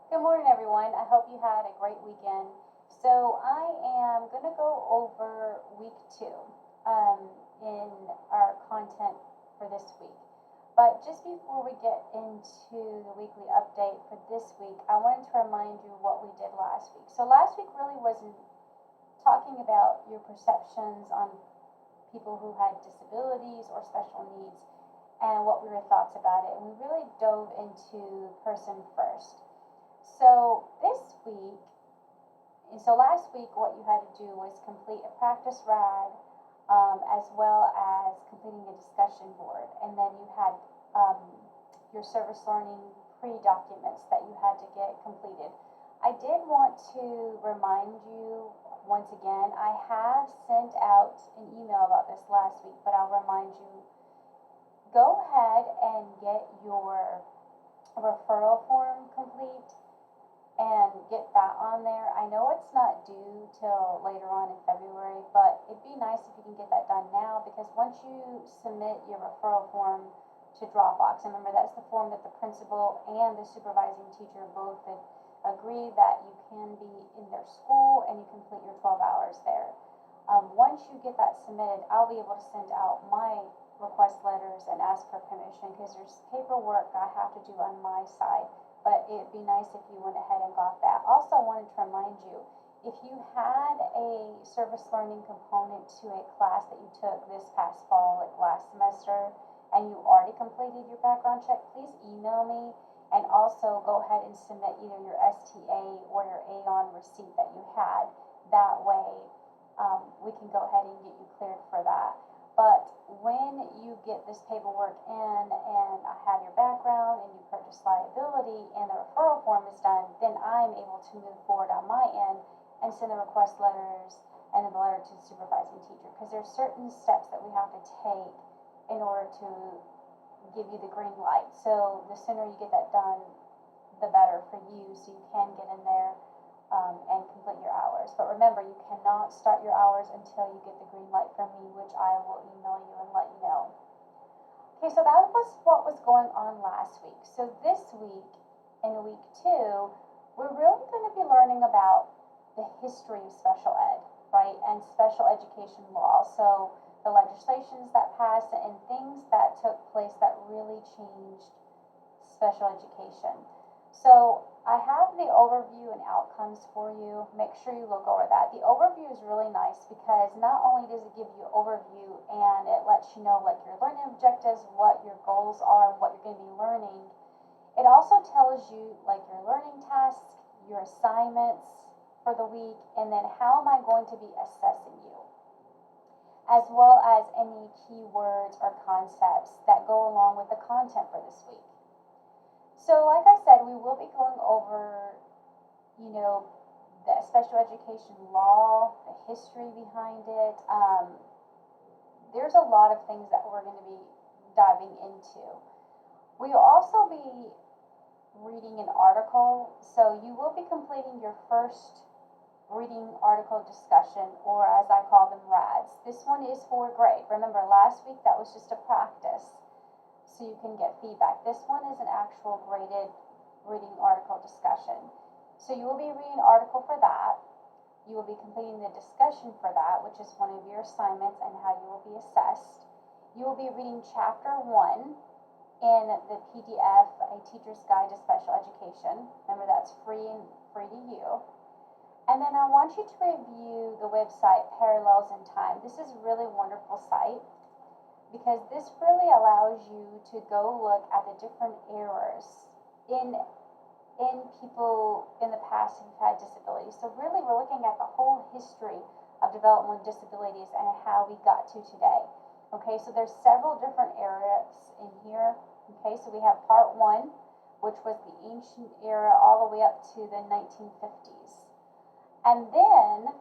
Good morning, everyone. I hope you had a great weekend. So, I am going to go over week two in our content for this week. But just before we get into the weekly update for this week, I wanted to remind you what we did last week. So, last week really wasn't talking about your perceptions on people who had disabilities or special needs and what were your thoughts about it. And we really dove into person first. So this week, and so last week, what you had to do was complete a practice rad, as well as completing a discussion board, and then you had um, your service learning pre-documents that you had to get completed. I did want to remind you once again, I have sent out an email about this last week, but I'll remind you, go ahead and get your referral form complete and get that on there. I know it's not due till later on in February, but it'd be nice if you can get that done now, because once you submit your referral form to Dropbox, and remember that's the form that the principal and the supervising teacher both agree that you can be in their school and you complete your 12 hours there. Once you get that submitted, I'll be able to send out my request letters and ask for permission, because there's paperwork I have to do on my side, but it'd be nice if you went ahead and got that. Also, I wanted to remind you, if you had a service learning component to a class that you took this past fall, like last semester, and you already completed your background check, please email me, and also go ahead and submit either your STA or your AON receipt that you had. That way, we can go ahead and get you cleared for that. But when you get this paperwork in and I have your background and you purchase liability and the referral form is done, then I'm able to move forward on my end and send the request letters and then the letter to the supervising teacher, because there's certain steps that we have to take in order to give you the green light. So the sooner you get that done, the better for you, so you can get in there and complete your hours. But remember, you cannot start your hours until you get the green light from me, which I will email you and let you know. Okay, so that was what was going on last week. So this week, in week two, we're really going to be learning about the history of special ed, right, and special education law. So the legislations that passed and things that took place that really changed special education. So I have the overview and outcomes for you. Make sure you look over that. The overview is really nice because not only does it give you an overview and it lets you know like your learning objectives, what your goals are, what you're going to be learning, it also tells you like your learning tasks, your assignments for the week, and then how am I going to be assessing you, as well as any keywords or concepts that go along with the content for this week. So like I said, we will be going over, the special education law, the history behind it. There's a lot of things that we're going to be diving into. We'll also be reading an article, so you will be completing your first reading article discussion, or as I call them, RADs. This one is for grade. Remember, last week that was just a practice, so you can get feedback. This one is an actual graded reading article discussion. So you will be reading an article for that. You will be completing the discussion for that, which is one of your assignments and how you will be assessed. You will be reading chapter 1 in the PDF, A Teacher's Guide to Special Education. Remember, that's free to you. And then I want you to review the website Parallels in Time. This is a really wonderful site, because this really allows you to go look at the different eras in people in the past who've had disabilities. So really we're looking at the whole history of developmental disabilities and how we got to today. Okay, so there's several different eras in here. Okay, so we have part 1, which was the ancient era all the way up to the 1950s. And then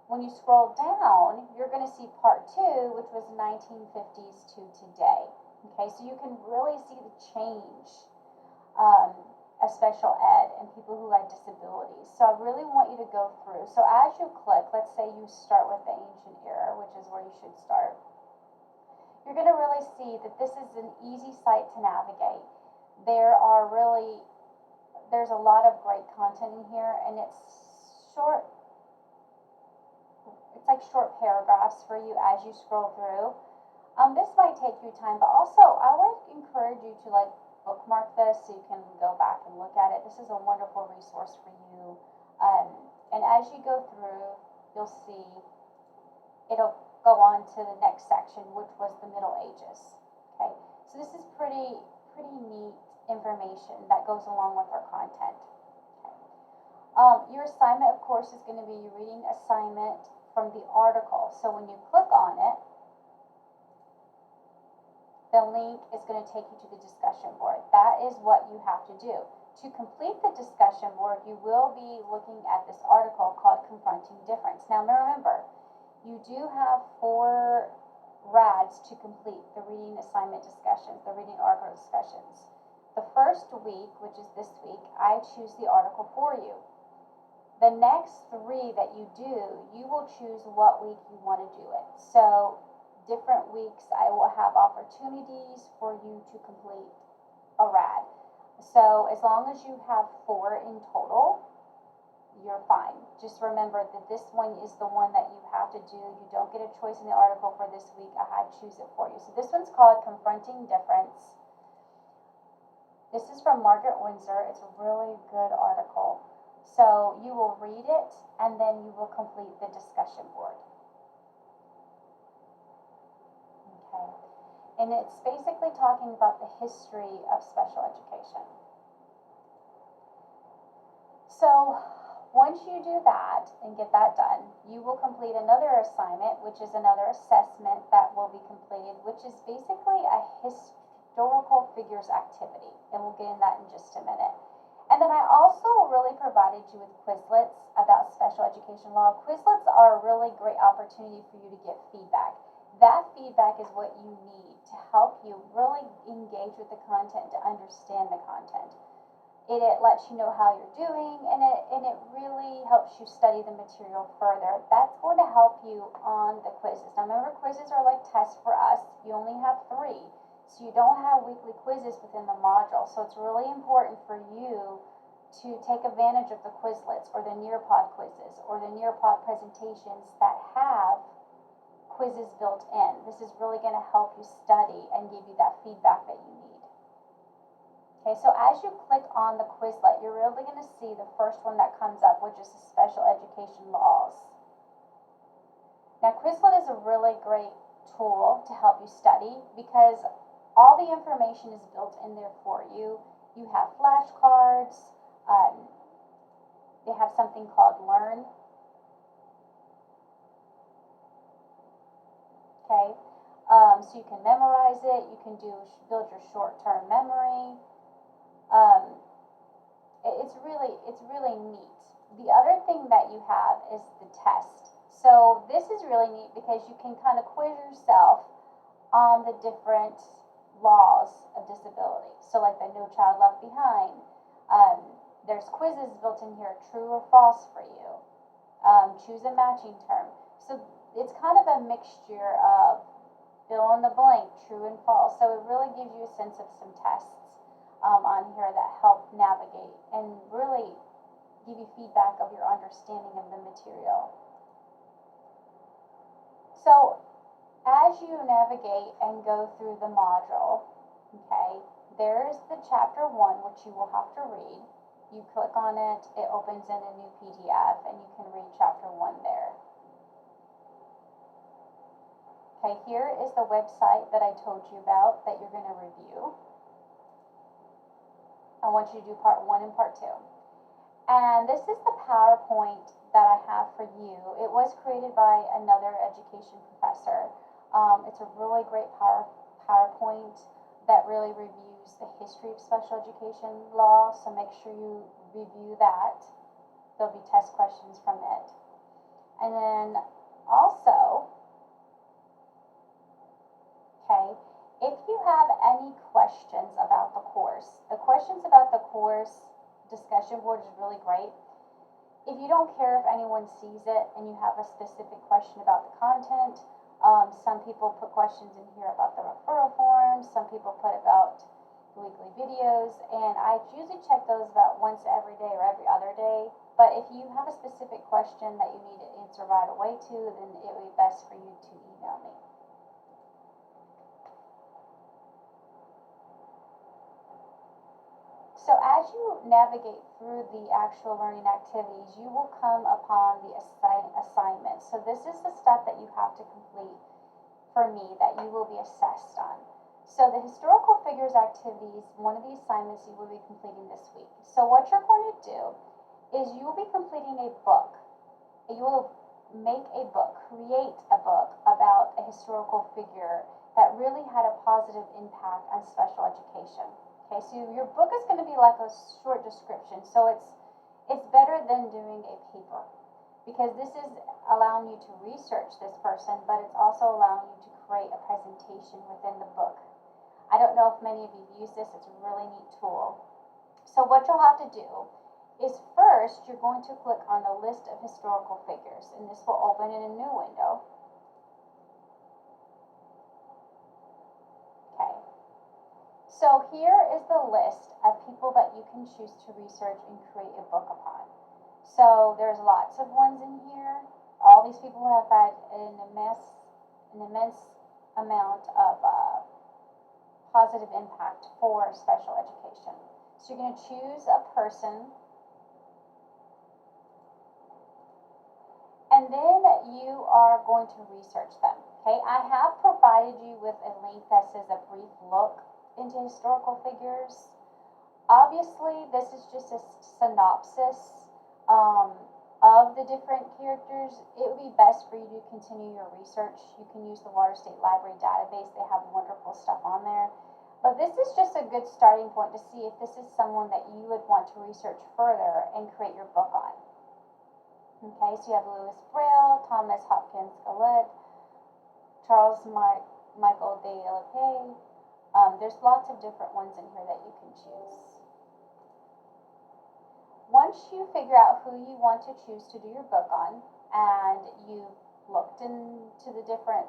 when you scroll down, you're going to see part 2, which was 1950s to today. Okay, so you can really see the change of special ed and people who had disabilities. So I really want you to go through. So as you click, let's say you start with the ancient era, which is where you should start. You're going to really see that this is an easy site to navigate. There there's a lot of great content in here, and it's short. It's like short paragraphs for you as you scroll through. This might take you time, but also I would encourage you to like bookmark this so you can go back and look at it. This is a wonderful resource for you. And as you go through, you'll see it'll go on to the next section, which was the Middle Ages. Okay, so this is pretty neat information that goes along with our content. Okay. Your assignment, of course, is going to be your reading assignment from the article. So when you click on it, the link is going to take you to the discussion board. That is what you have to do. To complete the discussion board, you will be looking at this article called Confronting Difference. Now remember, you do have 4 RADs to complete the reading assignment discussions, the reading article discussions. The first week, which is this week, I choose the article for you. The next 3 that you do, you will choose what week you want to do it. So different weeks, I will have opportunities for you to complete a RAD. So as long as you have 4 in total, you're fine. Just remember that this one is the one that you have to do. You don't get a choice in the article for this week. I choose it for you. So this one's called Confronting Difference. This is from Margaret Windsor. It's a really good article. So you will read it, and then you will complete the discussion board. Okay. And it's basically talking about the history of special education. So once you do that and get that done, you will complete another assignment, which is another assessment that will be completed, which is basically a historical figures activity. And we'll get in that in just a minute. And then I also really provided you with Quizlets about special education law. Quizlets are a really great opportunity for you to get feedback. That feedback is what you need to help you really engage with the content, to understand the content. It lets you know how you're doing, and it really helps you study the material further. That's going to help you on the quizzes. Now remember, quizzes are like tests for us. You only have 3, so you don't have weekly quizzes within the module. So it's really important for you to take advantage of the Quizlets or the Nearpod quizzes or the Nearpod presentations that have quizzes built in. This is really going to help you study and give you that feedback that you need. Okay, so as you click on the Quizlet, you're really going to see the first one that comes up, which is the special education laws. Now, Quizlet is a really great tool to help you study because all the information is built in there for you. You have flashcards. They have something called Learn. Okay, so you can memorize it. You can build your short-term memory. It's really neat. The other thing that you have is the test. So this is really neat because you can kind of quiz yourself on the different laws of disability. So like the No Child Left Behind. There's quizzes built in here, true or false for you. Choose a matching term. So it's kind of a mixture of fill in the blank, true and false. So it really gives you a sense of some tests on here that help navigate and really give you feedback of your understanding of the material. So as you navigate and go through the module, okay, there's the chapter 1, which you will have to read. You click on it, it opens in a new PDF, and you can read chapter 1 there. Okay, here is the website that I told you about that you're going to review. I want you to do part 1 and part 2. And this is the PowerPoint that I have for you. It was created by another education professor. It's a really great PowerPoint that really reviews the history of special education law, so make sure you review that. There'll be test questions from it. And then also, okay, if you have any questions about the course, the questions about the course discussion board is really great. If you don't care if anyone sees it and you have a specific question about the content, some people put questions in here about the referral forms, some people put about weekly videos, and I usually check those about once every day or every other day. But if you have a specific question that you need to answer right away to, then it would be best for you to email me. So as you navigate through the actual learning activities, you will come upon the assignments. So this is the stuff that you have to complete for me that you will be assessed on. So the historical figures activities, one of the assignments you will be completing this week. So what you're going to do is you will be completing a book. You will make a book, create a book about a historical figure that really had a positive impact on special education. Okay, so your book is going to be like a short description. So it's better than doing a paper, because this is allowing you to research this person, but it's also allowing you to create a presentation within the book. I don't know if many of you use this. It's a really neat tool. So what you'll have to do is first you're going to click on the list of historical figures, and this will open in a new window. Okay. So here is the list of people that you can choose to research and create a book upon. So there's lots of ones in here. All these people have had an immense amount of positive impact for special education. So you're going to choose a person, and then you are going to research them. Okay, I have provided you with a link that says a brief look into historical figures. Obviously, this is just a synopsis of the different characters. It would be best for you to continue your research. You can use the Water State Library database. They have wonderful stuff on there. But this is just a good starting point to see if this is someone that you would want to research further and create your book on. Okay, so you have Louis Braille, Thomas Hopkins Gillette, Charles Michael de Lapay. There's lots of different ones in here that you can choose. Once you figure out who you want to choose to do your book on, and you've looked into the different,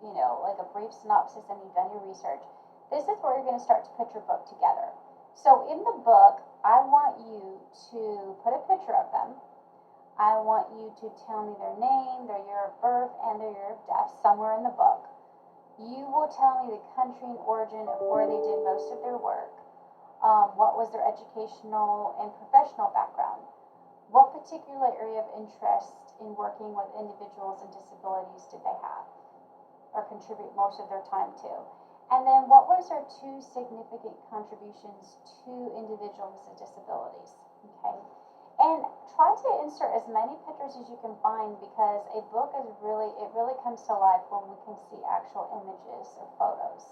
like a brief synopsis, and you've done your research, this is where you're going to start to put your book together. So in the book, I want you to put a picture of them. I want you to tell me their name, their year of birth, and their year of death somewhere in the book. You will tell me the country and origin of where they did most of their work. What was their educational and professional background? What particular area of interest in working with individuals and disabilities did they have or contribute most of their time to? And then what was their two significant contributions to individuals with disabilities? Okay. And try to insert as many pictures as you can find, because a book is really comes to life when we can see actual images or photos.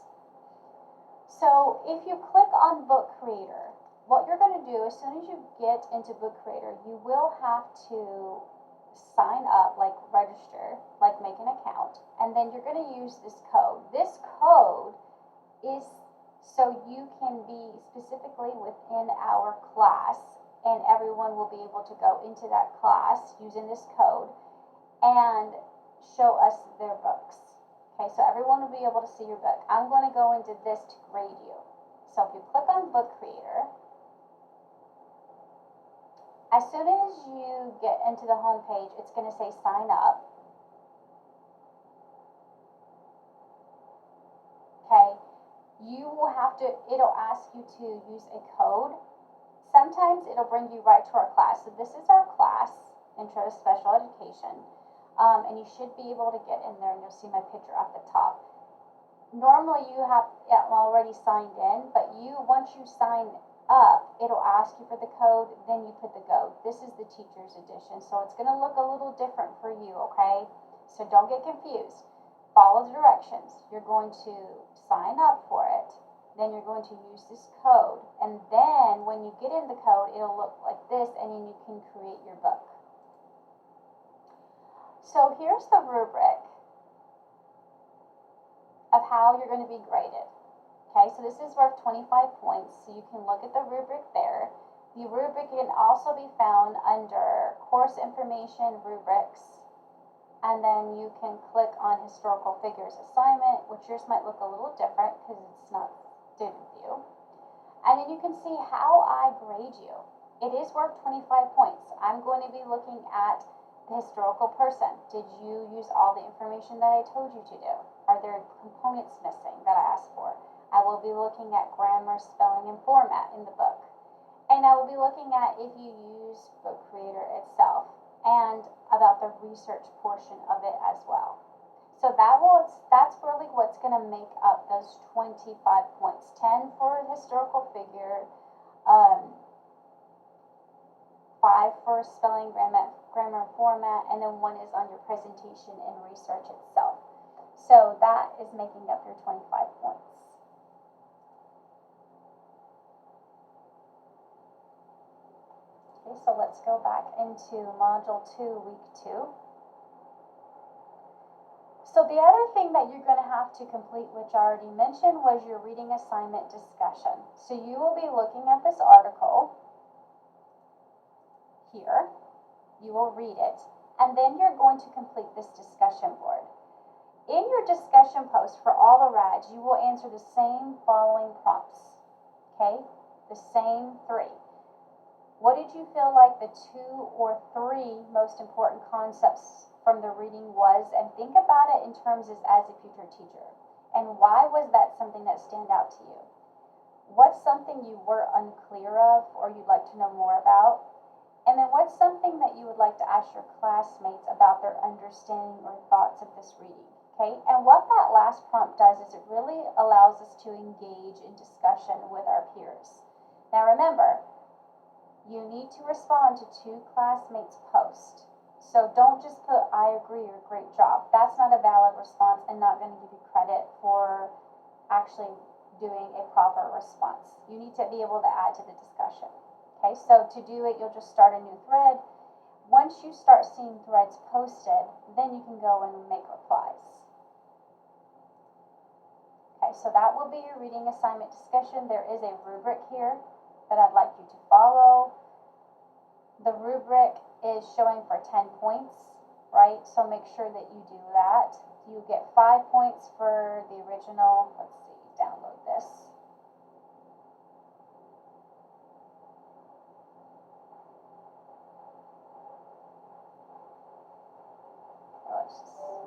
So if you click on Book Creator, what you're going to do as soon as you get into Book Creator, you will have to sign up, like register, like make an account, and then you're going to use this code. This code is so you can be specifically within our class, and everyone will be able to go into that class using this code and show us their books. Okay, so everyone will be able to see your book. I'm going to go into this to grade you. So if you click on Book Creator, as soon as you get into the home page, it's going to say sign up. Okay, you will have to, it'll ask you to use a code. Sometimes it'll bring you right to our class. So this is our class, Intro to Special Education. And you should be able to get in there, and you'll see my picture at the top. Normally you have already signed in, but once you sign up, it'll ask you for the code, then you put the code. This is the teacher's edition, so it's going to look a little different for you, okay? So don't get confused. Follow the directions. You're going to sign up for it. Then you're going to use this code, and then when you get in the code, it'll look like this, and then you can create your book. So here's the rubric of how you're going to be graded. Okay, so this is worth 25 points, so you can look at the rubric there. The rubric can also be found under course information, rubrics, and then you can click on historical figures assignment, which yours might look a little different because it's not student view. And then you can see how I grade you. It is worth 25 points. I'm going to be looking at the historical person. Did you use all the information that I told you to do? Are there components missing that I asked for? I will be looking at grammar, spelling, and format in the book. And I will be looking at if you use Book Creator itself and about the research portion of it as well. So that's really what's going to make up those 25 points. 10 for historical figure, 5 for spelling, grammar, and format, and then 1 is on your presentation and research itself. So that is making up your 25 points. Okay, so let's go back into Module 2, Week 2. So the other thing that you're going to have to complete, which I already mentioned, was your reading assignment discussion. So you will be looking at this article here. You will read it, and then you're going to complete this discussion board. In your discussion post for all the RADs, you will answer the same following prompts, okay? The same 3. What did you feel like the 2 or 3 most important concepts from the reading was, and think about it in terms as a future teacher. And why was that something that stand out to you? What's something you were unclear of or you'd like to know more about? And then what's something that you would like to ask your classmates about their understanding or thoughts of this reading? Okay, and what that last prompt does is it really allows us to engage in discussion with our peers. Now remember, you need to respond to 2 classmates' posts. So don't just put, I agree, or great job. That's not a valid response and not going to give you credit for actually doing a proper response. You need to be able to add to the discussion. Okay, so to do it, you'll just start a new thread. Once you start seeing threads posted, then you can go and make replies. Okay, so that will be your reading assignment discussion. There is a rubric here that I'd like you to follow. The rubric is showing for 10 points, right? So make sure that you do that. You get 5 points for the original. Let's see, download this.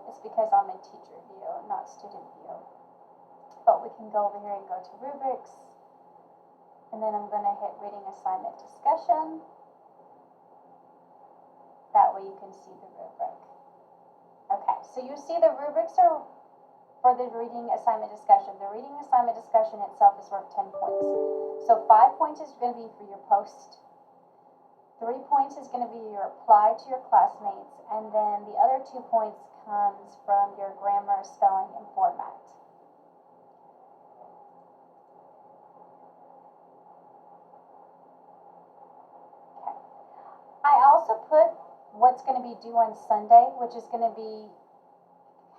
It's because I'm in teacher view, not student view. But we can go over here and go to rubrics. And then I'm going to hit reading assignment discussion. That way you can see the rubric. Okay, so you see the rubrics are for the reading assignment discussion. The reading assignment discussion itself is worth 10 points. So 5 points is going to be for your post. 3 points is going to be your reply to your classmates. And then the other 2 points comes from your grammar, spelling, and format. Okay. I also put what's going to be due on Sunday, which is going to be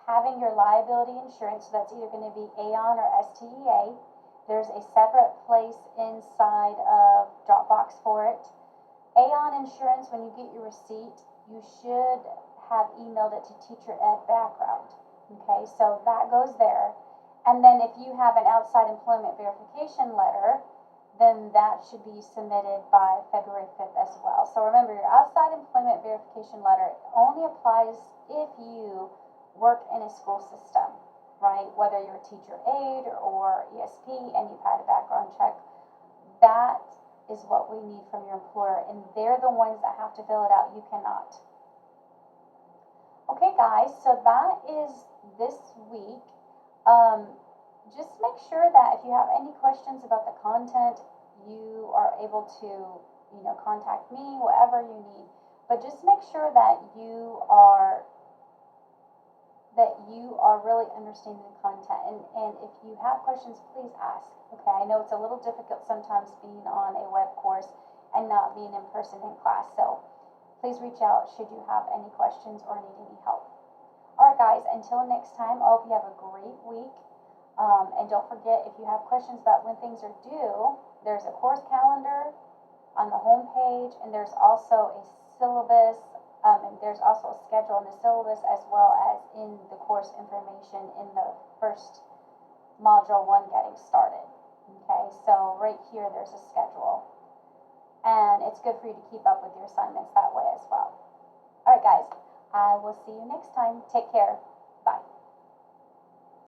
having your liability insurance. So that's either going to be Aon or STEA. There's a separate place inside of Dropbox for it. Aon insurance, when you get your receipt, you should have emailed it to Teacher Ed Background. Okay, so that goes there. And then if you have an outside employment verification letter, then that should be submitted by February 5th as well. So remember, your outside employment verification letter only applies if you work in a school system, right? Whether you're a teacher aide or ESP and you've had a background check, that is what we need from your employer, and they're the ones that have to fill it out. You cannot. Okay, guys, so that is this week. Just make sure that if you have any questions about the content, you are able to, contact me, whatever you need. But just make sure that you are really understanding the content. And if you have questions, please ask. Okay, I know it's a little difficult sometimes being on a web course and not being in person in class. So please reach out should you have any questions or need any help. All right, guys, until next time, I hope you have a great week. And don't forget, if you have questions about when things are due, there's a course calendar on the home page, and there's also a syllabus, and there's also a schedule in the syllabus as well as in the course information in the first module 1 getting started. Okay, Okay, so right here there's a schedule. And it's good for you to keep up with your assignments that way as well. All right, guys, I will see you next time. Take care.